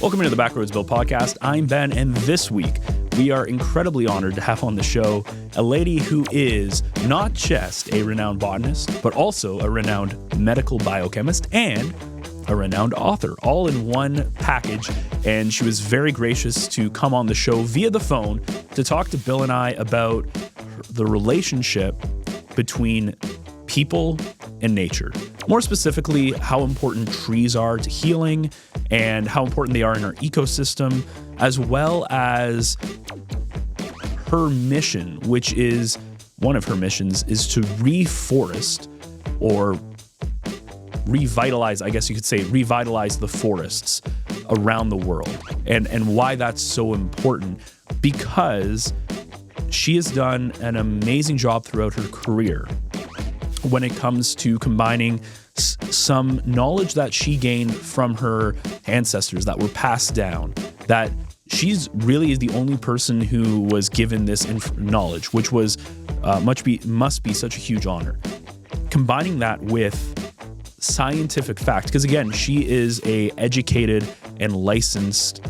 Welcome into the Backroads Bill podcast. I'm Ben, and this week we are incredibly honored to have on the show a lady who is not just a renowned botanist, but also a renowned medical biochemist and a renowned author, all in one package. And she was very gracious to come on the show via the phone to talk to Bill and I about the relationship between people and nature. More specifically, how important trees are to healing and how important they are in our ecosystem, as well as her mission, which is one of her missions, is to reforest or revitalize, I guess you could say, revitalize the forests around the world. And why that's so important, because she has done an amazing job throughout her career when it comes to combining some knowledge that she gained from her ancestors that were passed down, that she's really is the only person who was given this knowledge, which was must be such a huge honor. Combining that with scientific fact, because again, she is a educated and licensed,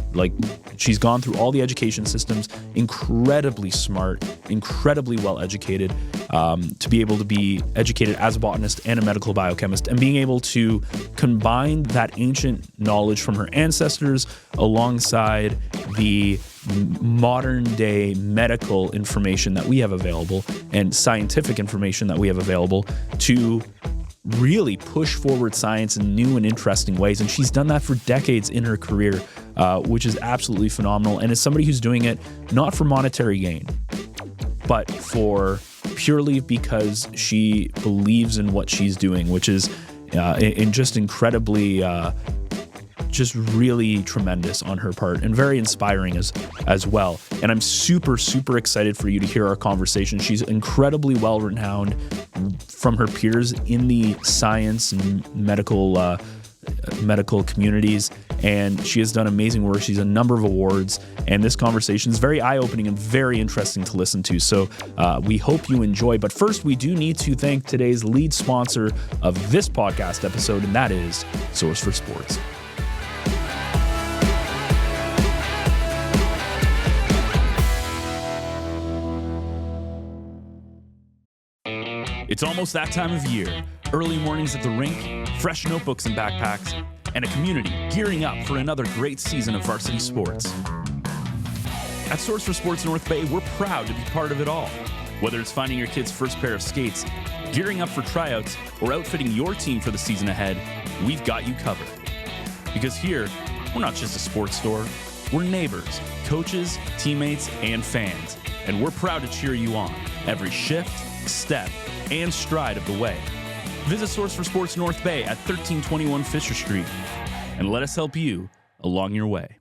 she's gone through all the education systems, incredibly smart, incredibly well educated, to be able to be educated as a botanist and a medical biochemist, and being able to combine that ancient knowledge from her ancestors alongside the modern day medical information that we have available and scientific information that we have available to really push forward science in new and interesting ways. And she's done that for decades in her career, which is absolutely phenomenal. And as somebody who's doing it not for monetary gain, but for purely because she believes in what she's doing, which is just incredibly, just really tremendous on her part and very inspiring as well. And I'm super, super excited for you to hear our conversation. She's incredibly well-renowned from her peers in the science and medical communities, and she has done amazing work. She's a number of awards, and this conversation is very eye-opening and very interesting to listen to. So we hope you enjoy. But first, we do need to thank today's lead sponsor of this podcast episode, and that is Source for Sports. It's almost that time of year. Early mornings at the rink, fresh notebooks and backpacks, and a community gearing up for another great season of varsity sports. At Source for Sports North Bay, we're proud to be part of it all. Whether it's finding your kid's first pair of skates, gearing up for tryouts, or outfitting your team for the season ahead, we've got you covered. Because here, we're not just a sports store, we're neighbors, coaches, teammates, and fans. And we're proud to cheer you on every shift, step, and stride of the way. Visit Source for Sports North Bay at 1321 Fisher Street and let us help you along your way.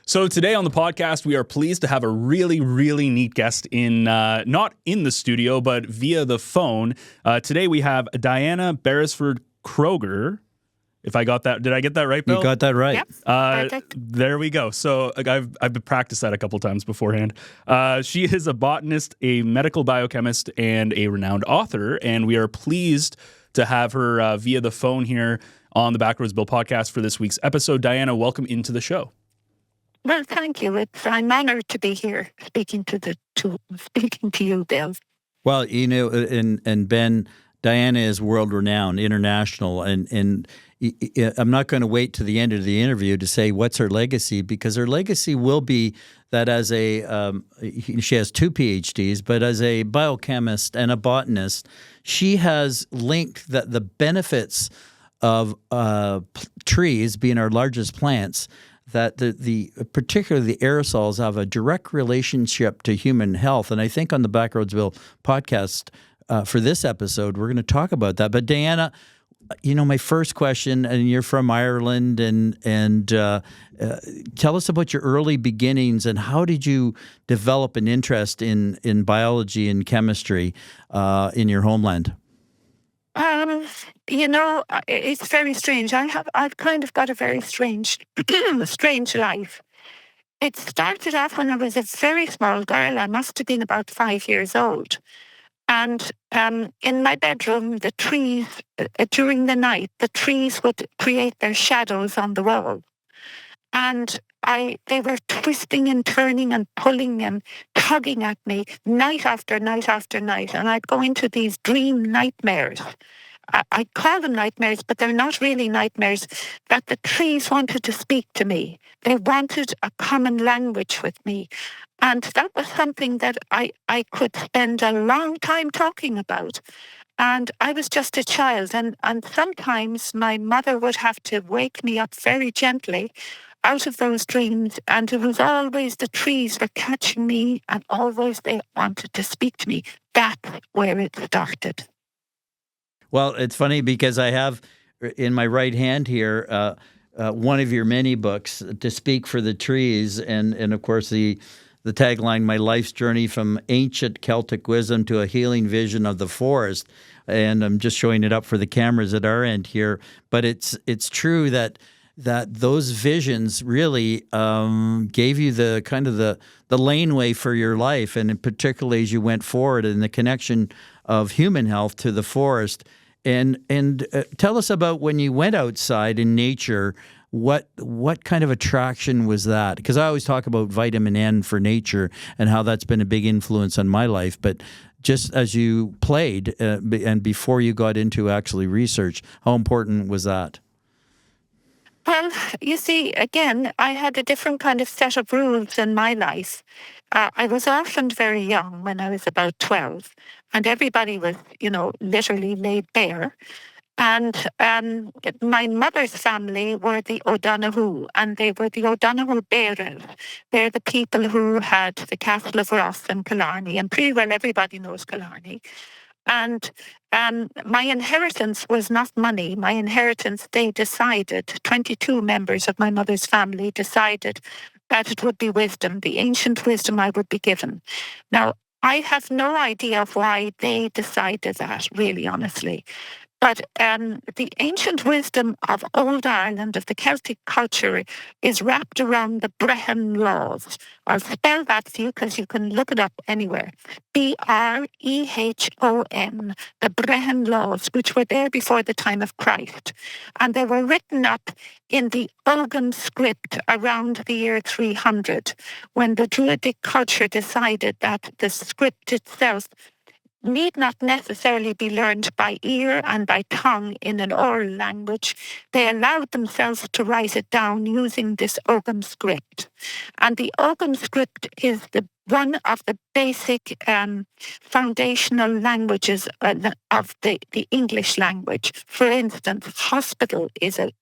So today on the podcast, we are pleased to have a really, really neat guest in, not in the studio, but via the phone. Today we have Diana Beresford-Kroeger. If I got that, did I get that right, Bill? You got that right. Yep, perfect. There we go. So I've practiced that a couple times beforehand. She is a botanist, a medical biochemist, and a renowned author, and we are pleased to have her via the phone here on the Backroads Bill podcast for this week's episode. Diana, welcome into the show. Well, thank you. I'm honored to be here speaking to you, Bill. Well, and Ben, Diana is world-renowned, international, and I'm not going to wait to the end of the interview to say what's her legacy, because her legacy will be that as she has 2 PhDs, but as a biochemist and a botanist, she has linked the benefits of trees being our largest plants, that particularly the aerosols have a direct relationship to human health. And I think on the Backroads Bill podcast for this episode, we're going to talk about that. But Diana, my first question, and you're from Ireland, and tell us about your early beginnings and how did you develop an interest in biology and chemistry in your homeland? It's very strange. I've kind of got a very strange life. It started off when I was a very small girl. I must have been about 5 years old. And in my bedroom, the trees, during the night, the trees would create their shadows on the wall. And they were twisting and turning and pulling and tugging at me night after night after night. And I'd go into these dream nightmares. I call them nightmares, but they're not really nightmares, that the trees wanted to speak to me. They wanted a common language with me. And that was something that I could spend a long time talking about. And I was just a child. And sometimes my mother would have to wake me up very gently out of those dreams. And it was always the trees were catching me, and always they wanted to speak to me. That's where it started. Well, it's funny because I have in my right hand here one of your many books, To Speak for the Trees, and of course the tagline, My Life's Journey from Ancient Celtic Wisdom to a Healing Vision of the Forest. And I'm just showing it up for the cameras at our end here. But it's true that those visions really gave you the kind of the laneway for your life, and particularly as you went forward in the connection of human health to the forest. And tell us about when you went outside in nature. What kind of attraction was that? Because I always talk about vitamin N for nature and how that's been a big influence on my life. But just as you played and before you got into actually research, how important was that? Well, you see, again, I had a different kind of set of rules in my life. I was orphaned very young when I was about 12, and everybody was, literally laid bare. And my mother's family were the O'Donoghue, and they were the O'Donoghue bearers. They're the people who had the Castle of Ross and Killarney, and pretty well everybody knows Killarney. And my inheritance was not money. My inheritance, they decided, 22 members of my mother's family decided that it would be wisdom, the ancient wisdom I would be given. Now, I have no idea why they decided that, really, honestly. But the ancient wisdom of old Ireland, of the Celtic culture, is wrapped around the Brehon laws. I'll spell that for you because you can look it up anywhere. Brehon, the Brehon laws, which were there before the time of Christ. And they were written up in the Ogham script around the year 300, when the Druidic culture decided that the script itself need not necessarily be learned by ear and by tongue in an oral language. They allowed themselves to write it down using this Ogham script. And the Ogham script is one of the basic foundational languages of the English language. For instance, hospital is an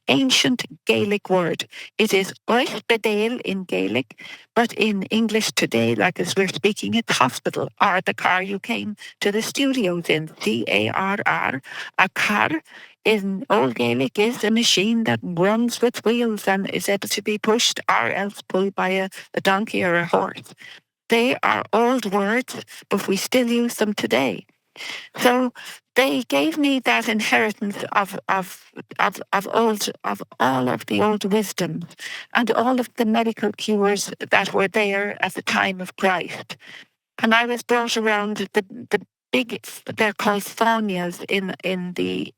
ancient Gaelic word. It is oispedale in Gaelic, but in English today, like as we're speaking, it's hospital, or the car you came to the studios in, CARR. A car in Old Gaelic is a machine that runs with wheels and is able to be pushed or else pulled by a donkey or a horse. They are old words, but we still use them today. So they gave me that inheritance of all of the old wisdoms and all of the medical cures that were there at the time of Christ. And I was brought around the big, they're called fáinneas in the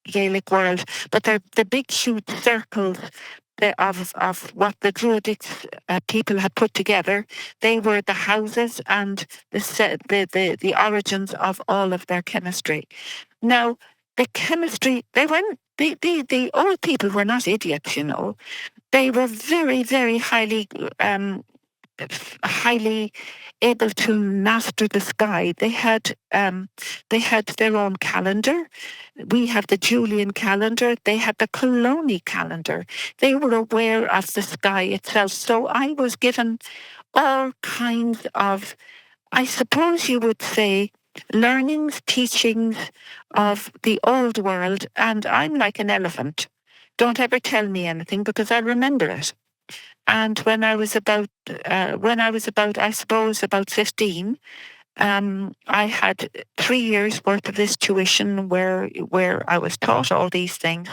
Gaelic world, but they're the big huge circles of what the Druidic people had put together. They were the houses and the origins of all of their chemistry. Now, the chemistry, the old people were not idiots, They were very, very highly able to master the sky. They had their own calendar. We have the Julian calendar. They had the Colony calendar. They were aware of the sky itself. So I was given all kinds of, I suppose you would say, learnings, teachings of the old world. And I'm like an elephant. Don't ever tell me anything because I remember it. And when I was about, I suppose, about 15, I had 3 years worth of this tuition where I was taught all these things.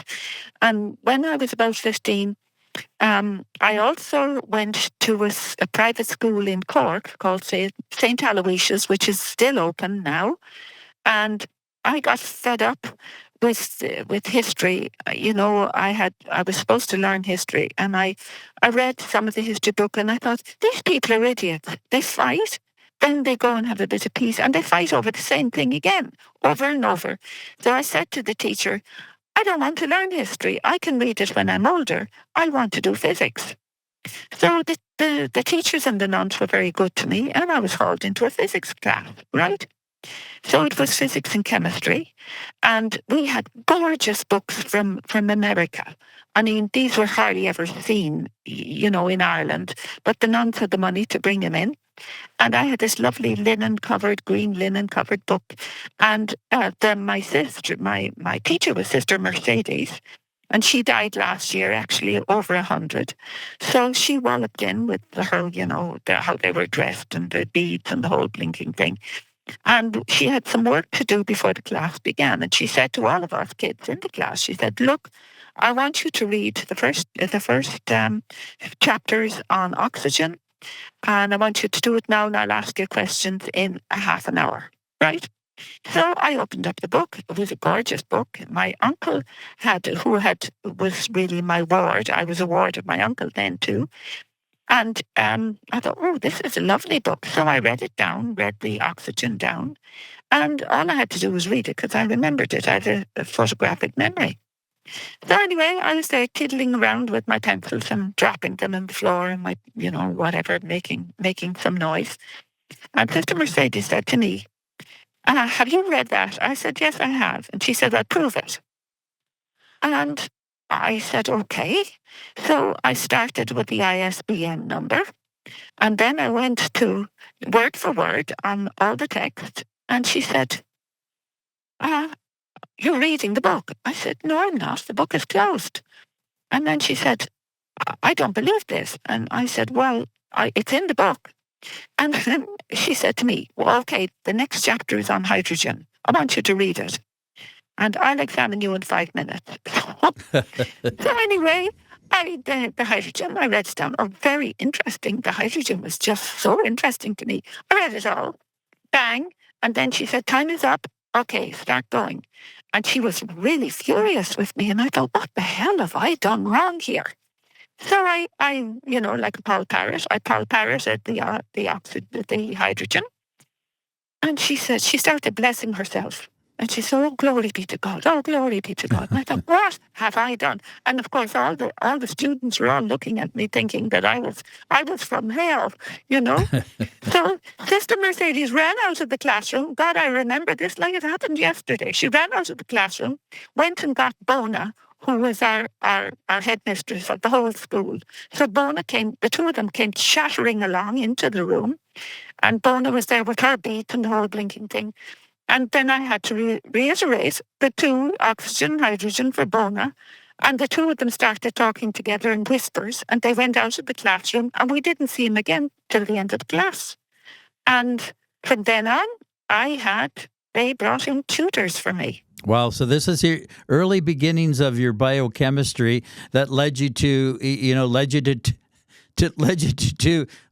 And when I was about 15, I also went to a private school in Cork called St. Aloysius, which is still open now. And I got fed up with history, I was supposed to learn history, and I read some of the history book, and I thought, these people are idiots. They fight, then they go and have a bit of peace, and they fight over the same thing again, over and over. So I said to the teacher, I don't want to learn history. I can read it when I'm older. I want to do physics. So the teachers and the nuns were very good to me, and I was hauled into a physics class, right? So it was physics and chemistry, and we had gorgeous books from America. I mean, these were hardly ever seen, in Ireland, but the nuns had the money to bring them in. And I had this lovely green linen covered book. And my sister, my teacher was Sister Mercedes, and she died last year, actually over 100. So she walloped in with her, how they were dressed and the beads and the whole blinking thing. And she had some work to do before the class began. And she said to all of us kids in the class, she said, look, I want you to read the first chapters on oxygen. And I want you to do it now, and I'll ask you questions in a half an hour, right? So I opened up the book. It was a gorgeous book. My uncle was really my ward. I was a ward of my uncle then too. And I thought, oh, this is a lovely book. So I read it down, read the oxygen down. And all I had to do was read it because I remembered it. I had a photographic memory. So anyway, I was there tiddling around with my pencils and dropping them on the floor and my, whatever, making some noise. And Sister Mercedes said to me, have you read that? I said, yes, I have. And she said, well, prove it. And I said, okay. So I started with the ISBN number. And then I went to word for word on all the text. And she said, you're reading the book. I said, no, I'm not. The book is closed. And then she said, I don't believe this. And I said, well, it's in the book. And then she said to me, well, okay, the next chapter is on hydrogen. I want you to read it. And I'll examine you in 5 minutes. So anyway, the hydrogen, I read it down. Oh, very interesting. The hydrogen was just so interesting to me. I read it all. Bang. And then she said, time is up. Okay, start going. And she was really furious with me. And I thought, what the hell have I done wrong here? So I like Paul Parrot, I Paul Parroted the hydrogen. And she started blessing herself. And she said, oh, glory be to God. Oh, glory be to God. And I thought, what have I done? And of course, all the students were all looking at me thinking that I was from hell, So Sister Mercedes ran out of the classroom. God, I remember this like it happened yesterday. She ran out of the classroom, went and got Bona, who was our headmistress of the whole school. So Bona the two of them came shattering along into the room. And Bona was there with her beat and the whole blinking thing. And then I had to reiterate the two, oxygen, hydrogen for Bona. And the two of them started talking together in whispers. And they went out of the classroom. And we didn't see him again till the end of the class. And from then on, they brought in tutors for me. Wow. So this is your early beginnings of your biochemistry that led you to,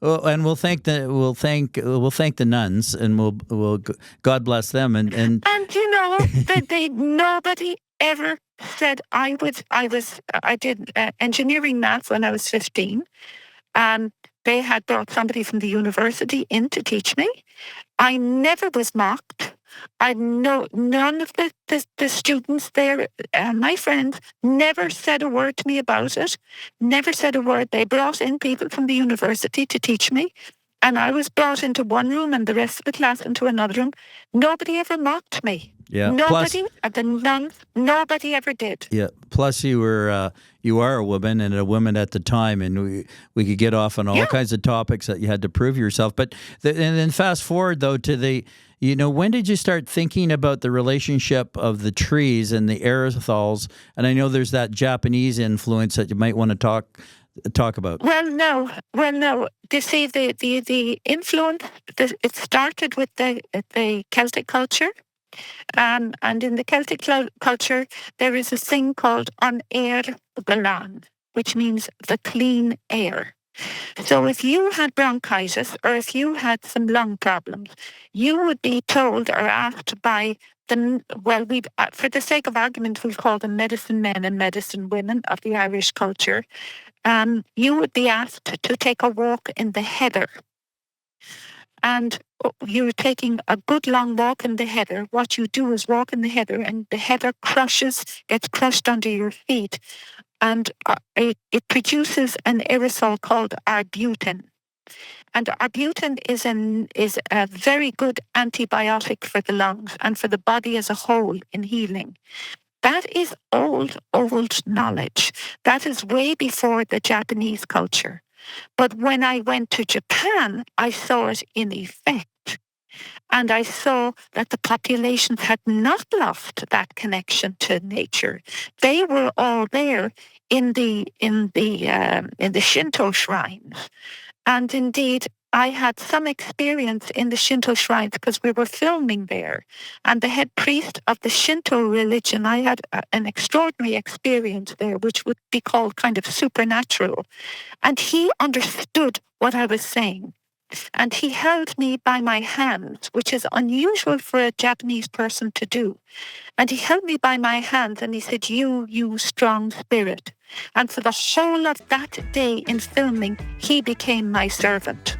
and we'll thank the nuns, and we'll God bless them, and that nobody ever said I did engineering math when I was 15. They had brought somebody from the university in to teach me. I never was mocked. I know none of the students there, my friends, never said a word to me about it. Never said a word. They brought in people from the university to teach me. And I was brought into one room and the rest of the class into another room. Nobody ever mocked me. Yeah. Nobody, the nuns, nobody ever did. Yeah. Plus, you are a woman and a woman at the time, and we could get off on all kinds of topics that you had to prove yourself. But and then fast forward though to the, when did you start thinking about the relationship of the trees and the aerosols? And I know there's that Japanese influence that you might want to talk about. Well, no. You see, the influence, it started with the Celtic culture. And in the Celtic culture, there is a thing called an air galan, which means the clean air. So if you had bronchitis or if you had some lung problems, you would be told or asked by for the sake of argument, we'll call them medicine men and medicine women of the Irish culture. You would be asked to take a walk in the heather. And you're taking a good long walk in the heather. What you do is walk in the heather, and the heather gets crushed under your feet, and it produces an aerosol called arbutin. And arbutin is a very good antibiotic for the lungs and for the body as a whole in healing. That is old knowledge. That is way before the Japanese culture. But when I went to Japan, I saw it in effect. And I saw that the populations had not lost that connection to nature. They were all there in the Shinto shrines. And indeed, I had some experience in the Shinto shrines because we were filming there. And the head priest of the Shinto religion, I had an extraordinary experience there, which would be called kind of supernatural. And he understood what I was saying. And he held me by my hands, which is unusual for a Japanese person to do. And he held me by my hands and he said, you strong spirit. And for the whole of that day in filming, he became my servant.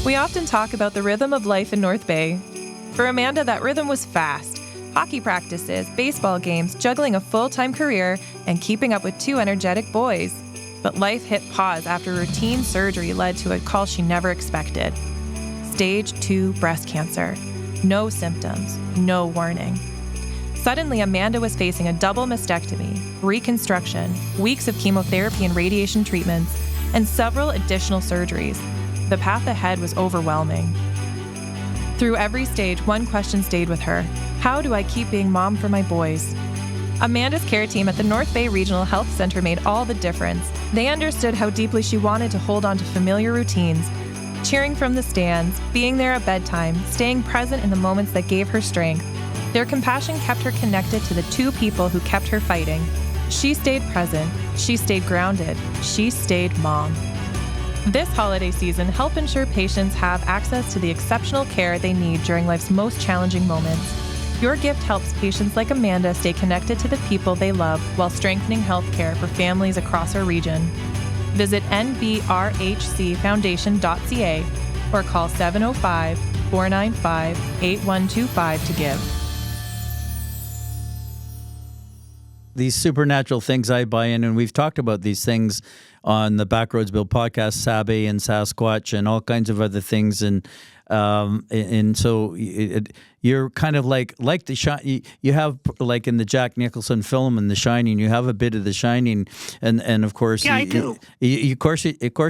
We often talk about the rhythm of life in North Bay. For Amanda, that rhythm was fast. Hockey practices, baseball games, juggling a full-time career, and keeping up with two energetic boys. But life hit pause after routine surgery led to a call she never expected. Stage 2 breast cancer. No symptoms, no warning. Suddenly, Amanda was facing a double mastectomy, reconstruction, weeks of chemotherapy and radiation treatments, and several additional surgeries. The path ahead was overwhelming. Through every stage, one question stayed with her. How do I keep being mom for my boys? Amanda's care team at the North Bay Regional Health Center made all the difference. They understood how deeply she wanted to hold on to familiar routines, cheering from the stands, being there at bedtime, staying present in the moments that gave her strength. Their compassion kept her connected to the two people who kept her fighting. She stayed present. She stayed grounded. She stayed mom. This holiday season, help ensure patients have access to the exceptional care they need during life's most challenging moments. Your gift helps patients like Amanda stay connected to the people they love while strengthening healthcare for families across our region. Visit nbrhcfoundation.ca or call 705-495-8125 to give. These supernatural things I buy in, and we've talked about these things on the Backroads Bill podcast, Sabe and Sasquatch and all kinds of other things. And so you're kind of like the you have, like in the Jack Nicholson film in The Shining, you have a bit of The Shining, and of course, I do. Of course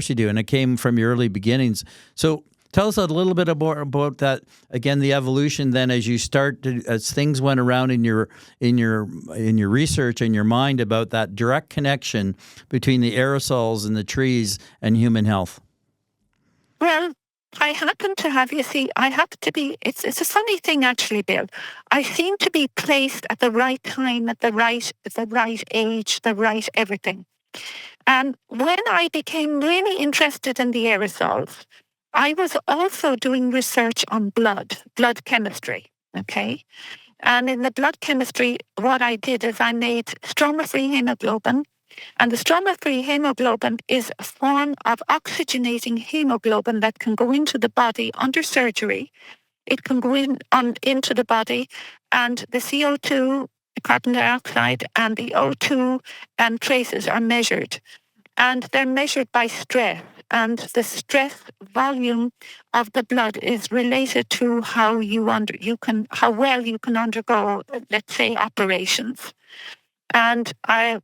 you do, and it came from your early beginnings. So tell us a little bit more about that. Again, the evolution. Then, as things went around in your research and your mind about that direct connection between the aerosols and the trees and human health. Well, I happen to have, it's a funny thing actually, Bill. I seem to be placed at the right time, at the right age, the right everything. And when I became really interested in the aerosols, I was also doing research on blood chemistry, okay? And in the blood chemistry, what I did is I made stroma-free hemoglobin. And the stroma-free hemoglobin is a form of oxygenating hemoglobin that can go into the body under surgery. It can go into the body, and the CO2, the carbon dioxide, and the O2 and traces are measured. And they're measured by stress. And the stress volume of the blood is related to how well you can undergo, let's say, operations. And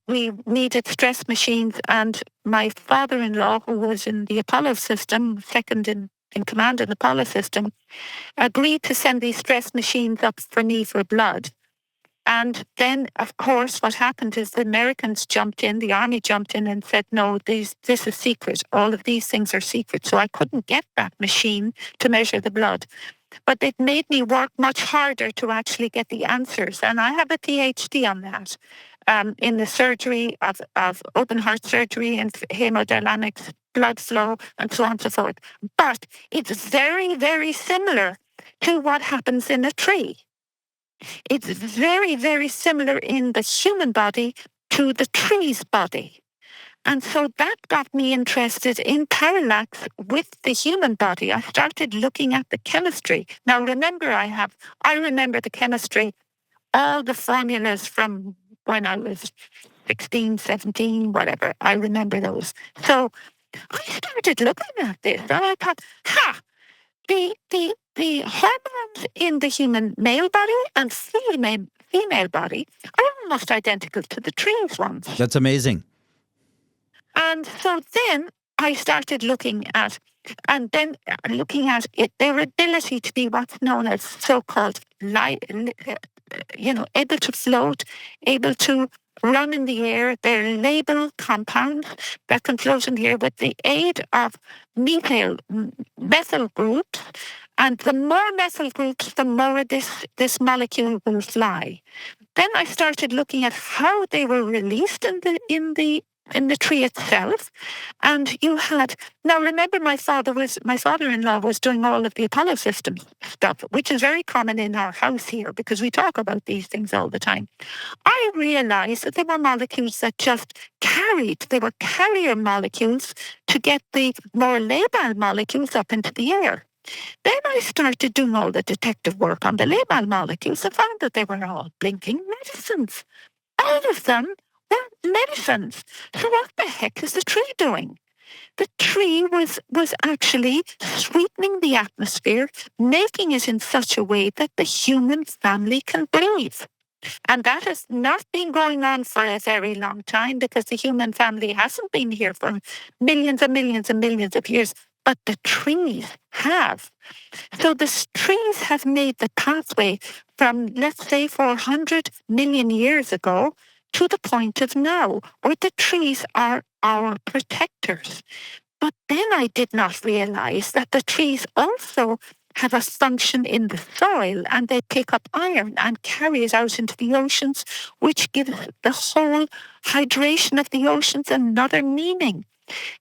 we needed stress machines, and my father-in-law, who was in the Apollo system, second in command in the Apollo system, agreed to send these stress machines up for me for blood. And then, of course, what happened is the Americans jumped in, the army jumped in and said, no, this is secret. All of these things are secret. So I couldn't get that machine to measure the blood. But it made me work much harder to actually get the answers. And I have a PhD on that. in the surgery of open heart surgery and hemodynamics, blood flow, and so on and so forth. But it's very, very similar to what happens in a tree. It's very, very similar in the human body to the tree's body. And so that got me interested in parallax with the human body. I started looking at the chemistry. Now, remember, I remember the chemistry, all the formulas from when I was 16, 17, whatever. I remember those. So I started looking at this and I thought, the hormones in the human male body and female body are almost identical to the trees ones. That's amazing. And so then I started looking at it, their ability to be what's known as so-called able to float, able to run in the air. They're labile compounds that can float in the air with the aid of methyl groups. And the more methyl groups, the more this molecule will fly. Then I started looking at how they were released in the tree itself. And now remember my father-in-law was doing all of the Apollo system stuff, which is very common in our house here because we talk about these things all the time. I realized that there were molecules that just they were carrier molecules to get the more labile molecules up into the air. Then I started doing all the detective work on the labile molecules and found that they were all blinking medicines. All of them were medicines. So what the heck is the tree doing? The tree was actually sweetening the atmosphere, making it in such a way that the human family can breathe. And that has not been going on for a very long time because the human family hasn't been here for millions and millions and millions of years, but the trees have. So the trees have made the pathway from, let's say, 400 million years ago to the point of now, where the trees are our protectors. But then I did not realize that the trees also have a function in the soil, and they pick up iron and carry it out into the oceans, which gives the whole hydration of the oceans another meaning.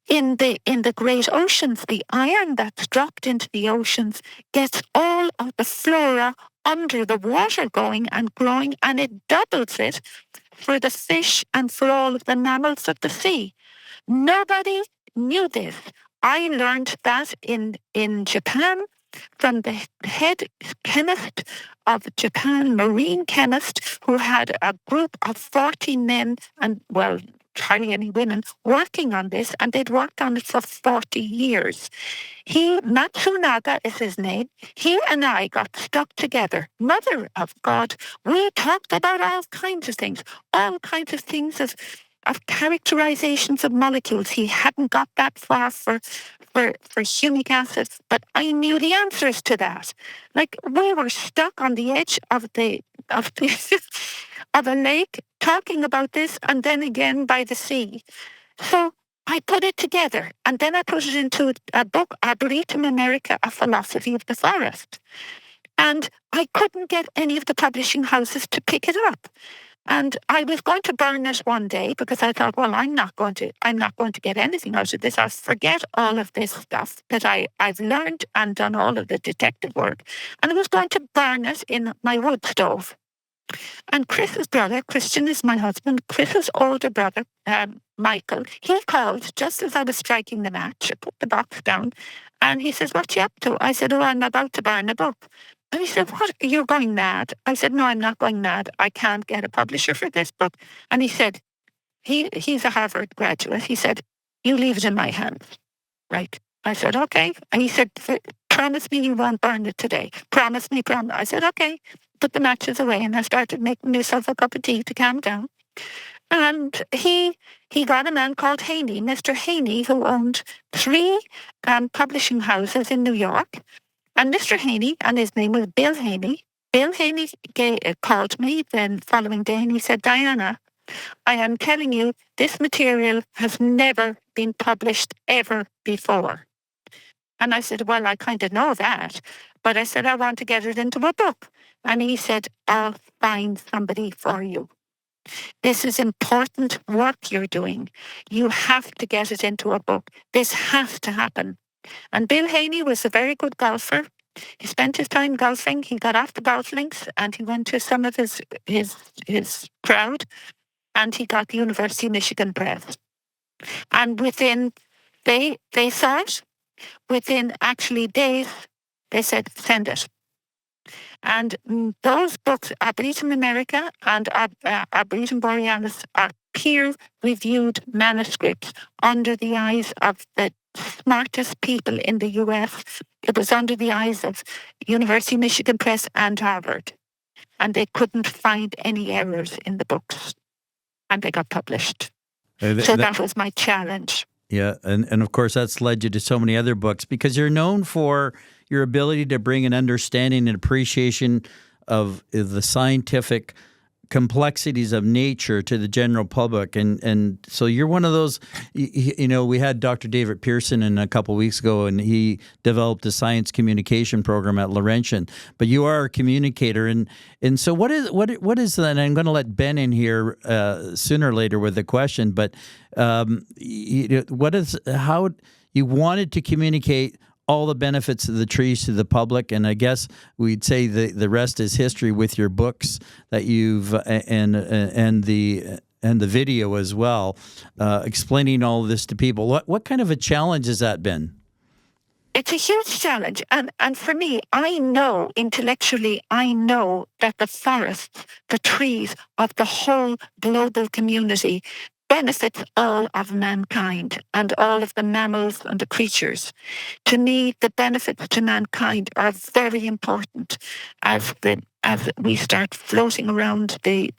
In the great oceans, the iron that's dropped into the oceans gets all of the flora under the water going and growing, and it doubles it for the fish and for all of the mammals of the sea. Nobody knew this. I learned that in Japan from the head chemist of Japan, marine chemist, who had a group of 40 men and, well, hardly any women working on this, and they'd worked on it for 40 years. Matsunaga is his name. He and I got stuck together. Mother of God, we talked about all kinds of things of characterizations of molecules. He hadn't got that far for humic acid, but I knew the answers to that. Like, we were stuck on the edge of of a lake talking about this, and then again by the sea. So I put it together, and then I put it into a book, Arboretum America, A Philosophy of the Forest. And I couldn't get any of the publishing houses to pick it up. And I was going to burn it one day because I thought, well, I'm not going to get anything out of this. I'll forget all of this stuff that I've learned and done all of the detective work. And I was going to burn it in my wood stove. And Chris's brother, Christian is my husband, Chris's older brother, Michael, he called just as I was striking the match. I put the box down and he says, what you up to? I said, oh, I'm about to burn a book. And he said, what, you're going mad? I said, no, I'm not going mad. I can't get a publisher for this book. And he said, he's a Harvard graduate. He said, you leave it in my hands. Right. I said, okay. And he said, promise me you won't burn it today. Promise me, promise. I said, okay. Put the matches away and I started making myself a cup of tea to calm down. And he got a man called Haney, Mr. Haney, who owned 3 publishing houses in New York. And Mr. Haney, and his name was Bill Haney, called me the following day and he said, Diana, I am telling you, this material has never been published ever before. And I said, well, I kind of know that. But I said, I want to get it into a book. And he said, I'll find somebody for you. This is important work you're doing. You have to get it into a book. This has to happen. And Bill Haney was a very good golfer. He spent his time golfing. He got off the golf links and he went to some of his crowd, and he got the University of Michigan Press. And they saw it. Within actually days, they said, send it. And those books, Arboretum America and Arboretum Borealis, are peer-reviewed manuscripts under the eyes of the smartest people in the US. It was under the eyes of University of Michigan Press and Harvard. And they couldn't find any errors in the books. And they got published. So that was my challenge. Yeah, and of course that's led you to so many other books because you're known for your ability to bring an understanding and appreciation of the scientific complexities of nature to the general public. And so you're one of those, we had Dr. David Pearson in a couple of weeks ago, and he developed a science communication program at Laurentian. But you are a communicator. And so what is that? And I'm going to let Ben in here sooner or later with a question, but how you wanted to communicate all the benefits of the trees to the public, and I guess we'd say the rest is history with your books that you've and the video as well, explaining all of this to people. What kind of a challenge has that been? It's a huge challenge, and for me, I know intellectually, I know that the forests, the trees of the whole global community benefits all of mankind and all of the mammals and the creatures. To me, the benefits to mankind are very important as we start floating around the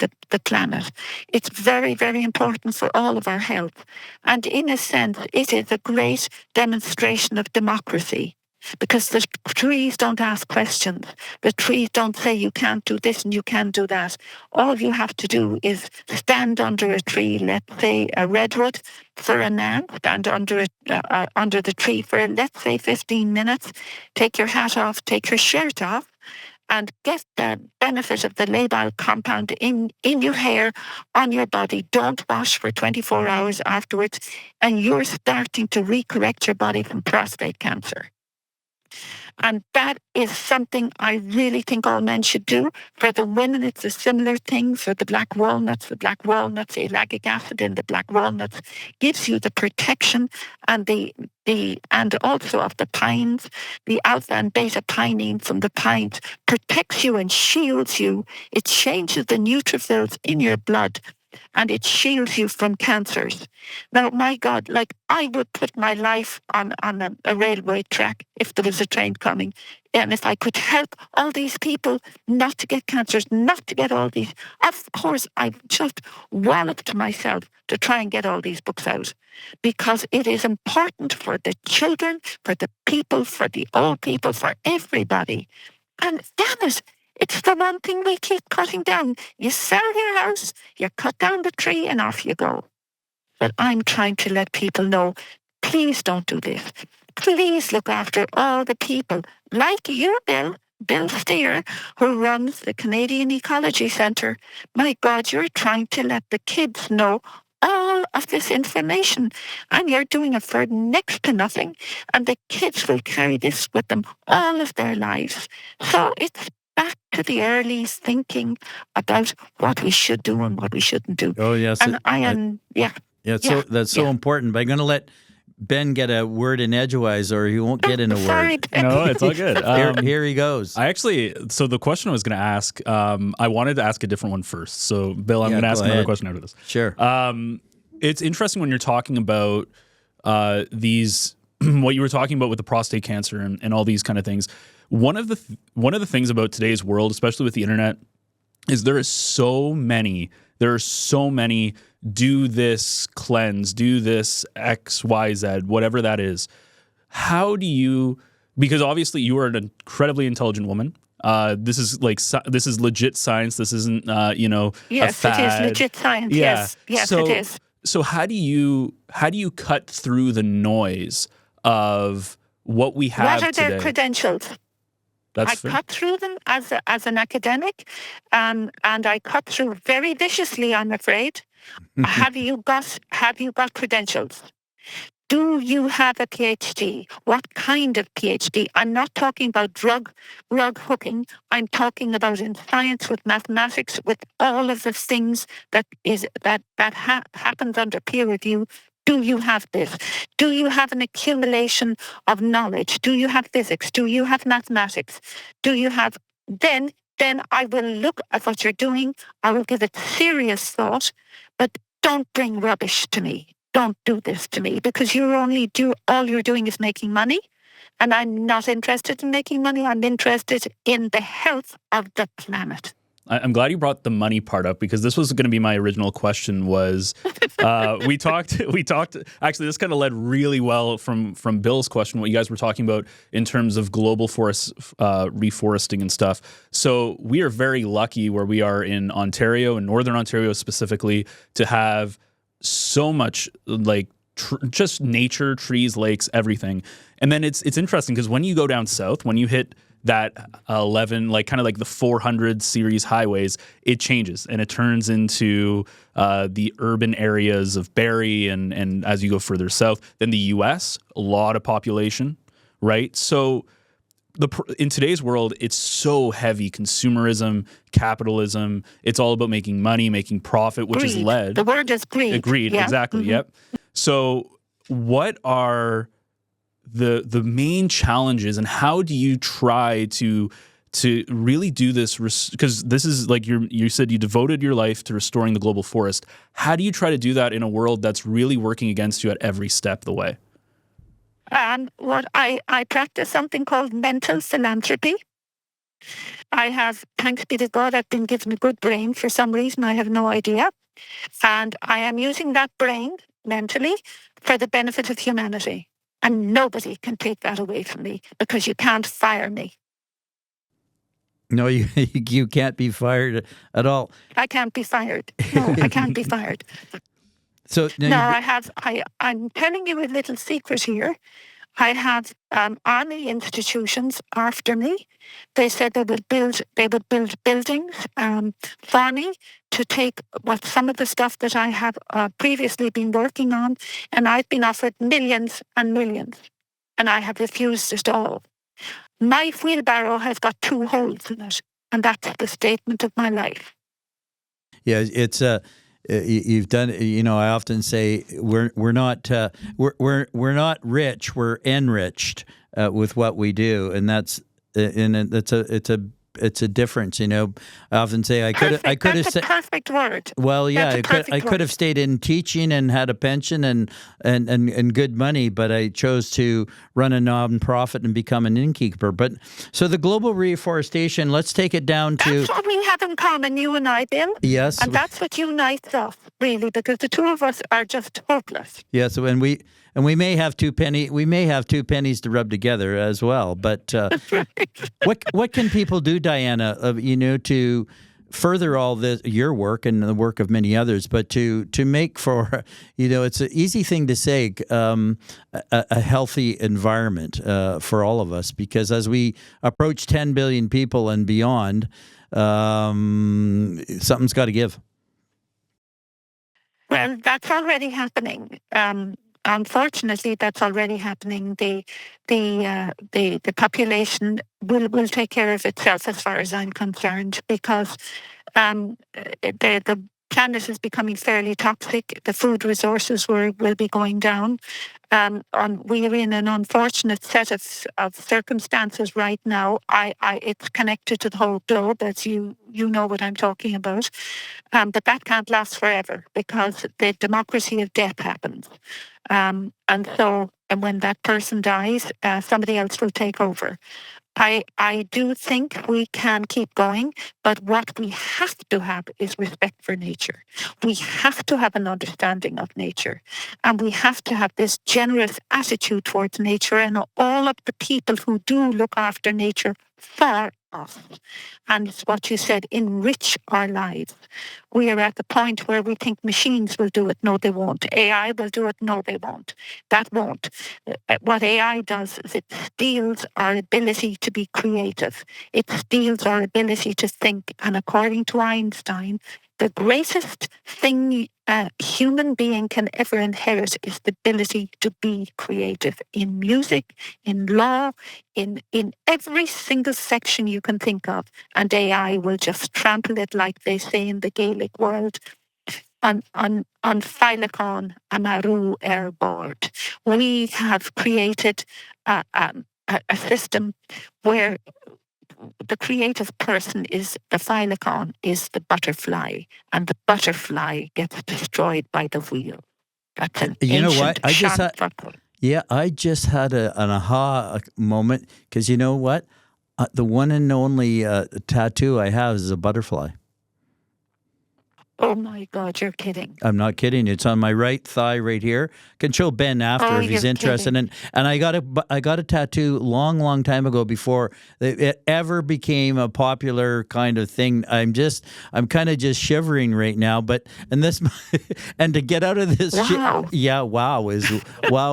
planet. It's very, very important for all of our health. And in a sense, it is a great demonstration of democracy. Because the trees don't ask questions. The trees don't say you can't do this and you can't do that. All you have to do is stand under a tree, let's say a redwood, for an hour, stand under the tree for, let's say, 15 minutes, take your hat off, take your shirt off, and get the benefit of the labile compound in your hair, on your body. Don't wash for 24 hours afterwards, and you're starting to recorrect your body from prostate cancer. And that is something I really think all men should do. For the women, it's a similar thing. For the black walnuts, ellagic acid in the black walnuts gives you the protection, and and also of the pines, the alpha and beta pinene from the pines protects you and shields you. It changes the neutrophils in your blood, and it shields you from cancers. Now, my God, I would put my life on a railway track if there was a train coming. And if I could help all these people not to get cancers, not to get all these, of course, I've just walloped myself to try and get all these books out. Because it is important for the children, for the people, for the old people, for everybody. And damn it, it's the one thing we keep cutting down. You sell your house, you cut down the tree, and off you go. But I'm trying to let people know, please don't do this. Please look after all the people, like you, Bill Steer, who runs the Canadian Ecology Centre. My God, you're trying to let the kids know all of this information, and you're doing it for next to nothing, and the kids will carry this with them all of their lives. So it's back to the early thinking about what we should do and what we shouldn't do. Oh, yes. And That's so important. But I'm going to let Ben get a word in edgewise, or he won't get in a word. No, it's all good. Here he goes. So the question I was going to ask, I wanted to ask a different one first. So, Bill, I'm going to ask another question after this. Sure. It's interesting when you're talking about these, what you were talking about with the prostate cancer and all these kind of things. One of the things about today's world, especially with the internet, is there are so many do this cleanse, do this X, Y, Z, whatever that is. How do you, because obviously you are an incredibly intelligent woman. This is legit science. This isn't, yes, a fad. It is legit science. Yeah. Yes, it is. So how do you cut through the noise of what we have today? What are their credentials? That's I fair. cut through them as an academic, and I cut through very viciously, I'm afraid. Have you got credentials? Do you have a PhD? What kind of PhD? I'm not talking about drug hooking. I'm talking about in science, with mathematics, with all of the things that happens under peer review. Do you have this? Do you have an accumulation of knowledge? Do you have physics? Do you have mathematics? Do you have then I will look at what you're doing. I will give it serious thought, but don't bring rubbish to me. Don't do this to me, because all you're doing is making money, and I'm not interested in making money. I'm interested in the health of the planet. I'm glad you brought the money part up, because this was going to be my original question. Was we talked actually, this kind of led really well from Bill's question, what you guys were talking about in terms of global forest reforesting and stuff. So we are very lucky where we are in Ontario, in Northern Ontario specifically, to have so much like just nature, trees, lakes, everything. And then it's interesting because when you go down south, when you hit that 11, like kind of like the 400 series highways, it changes and it turns into the urban areas of Barrie, and as you go further south, then the U.S., a lot of population, right? So in today's world, it's so heavy consumerism, capitalism. It's all about making money, making profit, which Greed. is led. The word is greed. Agreed. Yeah. Exactly. Mm-hmm. Yep. So what are the main challenges, and how do you try to really do this? Because this is like you said you devoted your life to restoring the global forest. How do you try to do that in a world that's really working against you at every step of the way? What I practice something called mental philanthropy. I have, thanks be to God, I've been given a good brain for some reason. I have no idea. And I am using that brain mentally for the benefit of humanity. And nobody can take that away from me, because you can't fire me. No, you can't be fired at all. I can't be fired. No, I can't be fired. So I'm telling you a little secret here. I have army institutions after me. They said they would build buildings for me to take some of the stuff that I have previously been working on, and I've been offered millions and millions, and I have refused it all. My wheelbarrow has got 2 holes in it, and that's the statement of my life. Yeah, it's you've done. You know, I often say we're not rich. We're enriched with what we do, and that's it's a difference. You know, I often say I could have said perfect word. Well, yeah, I could have word. stayed in teaching and had a pension and good money, but I chose to run a nonprofit and become an innkeeper. But so the global reforestation, let's take it down to. That's what we have in common, you and I, Bill. Yes, and that's what unites us, really, because the two of us are just hopeless. Yes, and we may have 2 pennies to rub together as well. But what can people do, Diana? To further all this, your work and the work of many others, but to make for, it's an easy thing to say, a healthy environment for all of us, because as we approach 10 billion people and beyond, something's got to give. Well, that's already happening. Unfortunately, that's already happening. The population will take care of itself, as far as I'm concerned, because the planet is becoming fairly toxic. The food resources will be going down. We're in an unfortunate set of circumstances right now. It's connected to the whole globe, as you know what I'm talking about. But that can't last forever, because the democracy of death happens. And when that person dies, somebody else will take over. I do think we can keep going, but what we have to have is respect for nature. We have to have an understanding of nature, and we have to have this generous attitude towards nature, and all of the people who do look after nature for us. And it's what you said, enrich our lives. We are at the point where we think machines will do it. No, they won't. AI will do it. No, they won't. That won't. What AI does is it steals our ability to be creative. It steals our ability to think. And according to Einstein, the greatest thing a human being can ever inherit is the ability to be creative in music, in law, in every single section you can think of. And AI will just trample it, like they say in the Gaelic world, on Phylacon and Aru Airboard. We have created a system where the creative person is the Phylacon, is the butterfly, and the butterfly gets destroyed by the wheel. That's an You know ancient what? I just had, Shan't yeah, I just had an aha moment because you know what? The one and only tattoo I have is a butterfly. Oh my God, you're kidding. I'm not kidding. It's on my right thigh right here. Can show Ben after if he's you're interested. kidding. And I got a tattoo long time ago before it ever became a popular kind of thing. I'm kind of just shivering right now. But and this and to get out of this, Wow. wow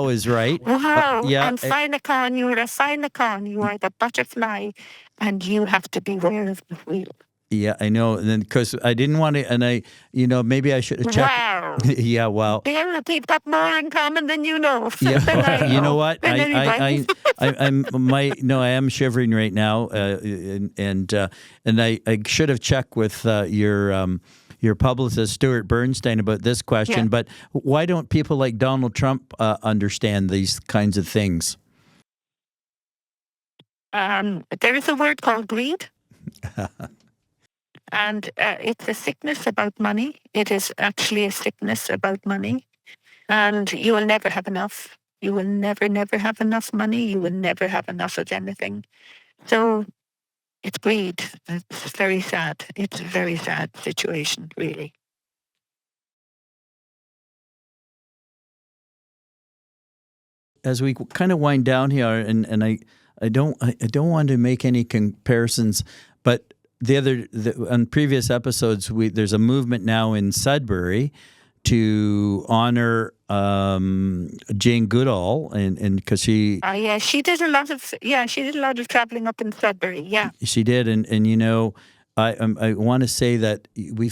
is right. Wow. Yeah. And Phylacon, you're a Phylacon. You are the butterfly, and you have to beware of the wheel. Yeah, I know. And then because I didn't want to, and maybe I should have checked. Wow. Yeah, wow. We've got more in common than you know. Yeah, you know what? I am shivering right now, and I should have checked with your publicist Stuart Bernstein about this question. Yeah. But why don't people like Donald Trump understand these kinds of things? There is a word called greed. And it's a sickness about money. It is actually a sickness about money. And you will never have enough. You will never have enough money. You will never have enough of anything. So it's greed. It's very sad. It's a very sad situation, really. As we kind of wind down here, and I don't want to make any comparisons, but on previous episodes, there's a movement now in Sudbury to honor Jane Goodall, and because she did a lot of traveling up in Sudbury. Yeah, she did, and I want to say that we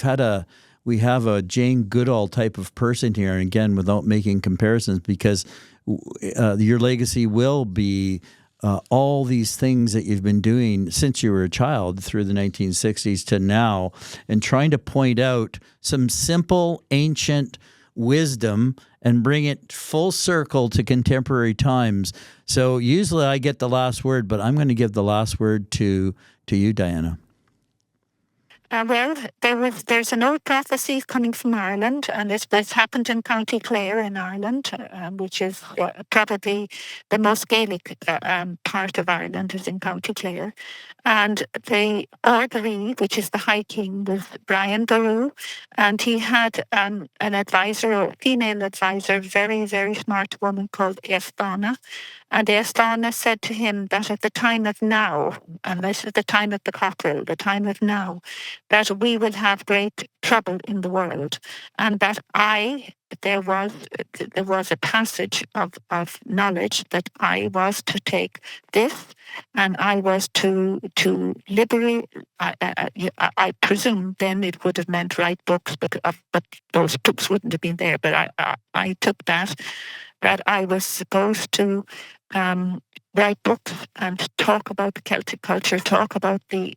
have a Jane Goodall type of person here, and again, without making comparisons, because your legacy will be. All these things that you've been doing since you were a child through the 1960s to now, and trying to point out some simple ancient wisdom and bring it full circle to contemporary times. So usually I get the last word, but I'm going to give the last word to you, Diana. Well, there's an old prophecy coming from Ireland, and it's happened in County Clare in Ireland, which is probably the most Gaelic part of Ireland is in County Clare. And the Orderly, which is the High King, was Brian Daru, and he had an advisor, a female advisor, very, very smart woman called Estana. And Estana said to him that at the time of now, and this is the time of the cockerel, the time of now, that we will have great trouble in the world, and that there was a passage of knowledge that I was to take this, and I was to liberate. I presume then it would have meant write books, but those books wouldn't have been there. But I took that I was supposed to write books and talk about the Celtic culture, talk about the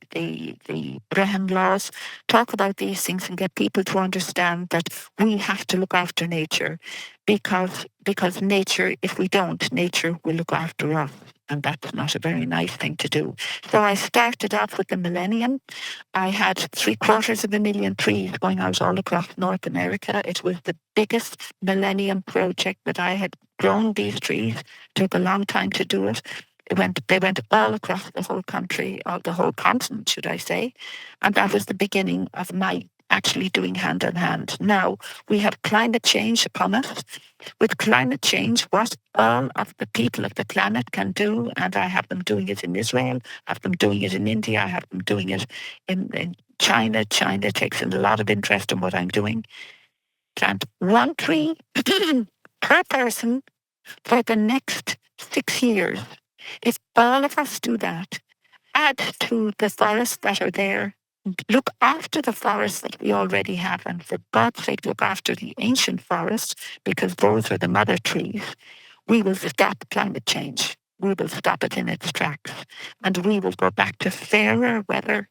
Brehon laws, talk about these things and get people to understand that we have to look after nature because nature, if we don't, nature will look after us. And that's not a very nice thing to do. So I started off with the millennium. I had 750,000 trees going out all across North America. It was the biggest millennium project that I had grown these trees. It took a long time to do it. They went all across the whole country, or the whole continent, should I say. And that was the beginning of my actually doing hand in hand. Now, we have climate change upon us. With climate change, what all of the people of the planet can do, and I have them doing it in Israel, I have them doing it in India, I have them doing it in China. China takes in a lot of interest in what I'm doing. Plant one tree per person for the next 6 years. If all of us do that, add to the forests that are there, look after the forests that we already have, and for God's sake, look after the ancient forests, because those are the mother trees. We will stop climate change. We will stop it in its tracks. And we will go back to fairer weather,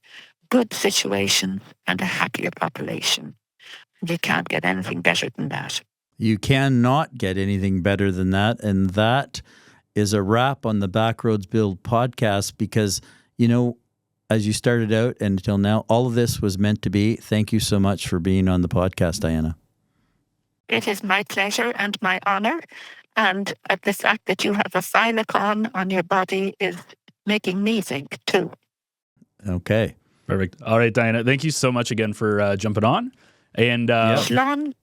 good situations, and a happier population. You can't get anything better than that. You cannot get anything better than that. And that is a wrap on the Backroads Bill podcast because, you know, as you started out and until now, all of this was meant to be. Thank you so much for being on the podcast, Diana. It is my pleasure and my honor. And the fact that you have a thylacolon on your body is making me think too. Okay. Perfect. All right, Diana, thank you so much again for jumping on. And Slán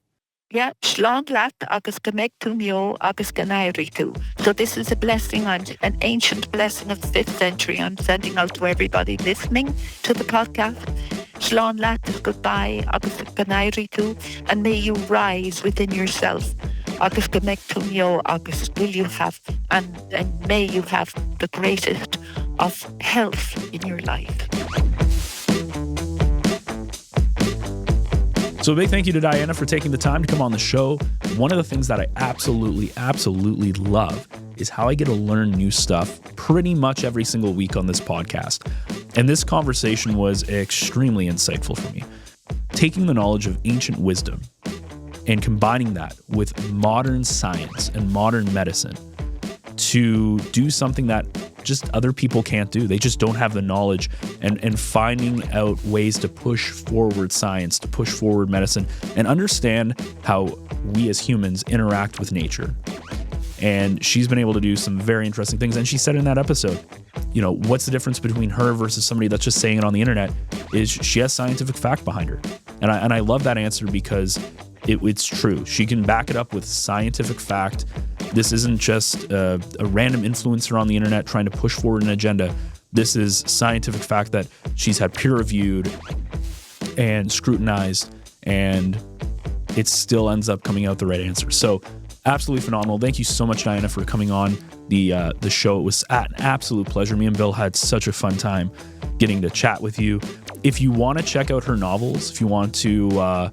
leat agus go méid tú meo agus go nairi tú. So this is a blessing, an ancient blessing of the 5th century. I'm sending out to everybody listening to the podcast. Slán leat is goodbye agus go nairi tú, and may you rise within yourself. Agus go méid tú meo agus will you have, and may you have the greatest of health in your life. So a big thank you to Diana for taking the time to come on the show. One of the things that I absolutely love is how I get to learn new stuff pretty much every single week on this podcast. And this conversation was extremely insightful for me. Taking the knowledge of ancient wisdom and combining that with modern science and modern medicine to do something that just other people can't do. They just don't have the knowledge, and finding out ways to push forward science, to push forward medicine, and understand how we as humans interact with nature. And she's been able to do some very interesting things. And she said in that episode, you know, what's the difference between her versus somebody that's just saying it on the internet is she has scientific fact behind her. And I love that answer because it's true. She can back it up with scientific fact. This isn't just a random influencer on the internet trying to push forward an agenda. This is scientific fact that she's had peer-reviewed and scrutinized, and it still ends up coming out the right answer. So absolutely phenomenal. Thank you so much, Diana, for coming on the show. It was an absolute pleasure. Me and Bill had such a fun time getting to chat with you. If you want to check out her novels, if you want to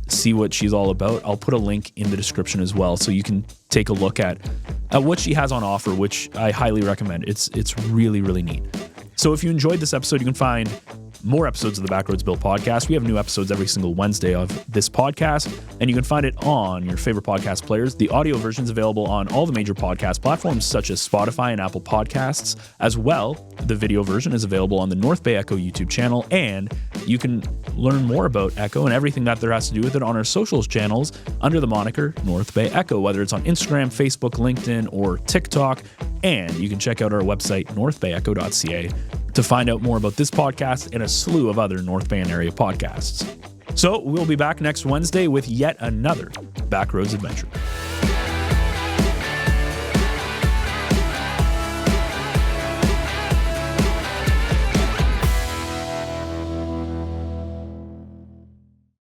see what she's all about, I'll put a link in the description as well, so you can take a look at what she has on offer, which I highly recommend. It's really, really neat. So if you enjoyed this episode, you can find more episodes of the Backroads Bill podcast. We have new episodes every single Wednesday of this podcast, and you can find it on your favorite podcast players. The audio version is available on all the major podcast platforms such as Spotify and Apple Podcasts. As well, the video version is available on the North Bay Echo YouTube channel, and you can learn more about Echo and everything that there has to do with it on our socials channels under the moniker North Bay Echo, whether it's on Instagram, Facebook, LinkedIn, or TikTok. And you can check out our website, northbayecho.ca, to find out more about this podcast and a slew of other North Bay and area podcasts. So we'll be back next Wednesday with yet another Backroads adventure.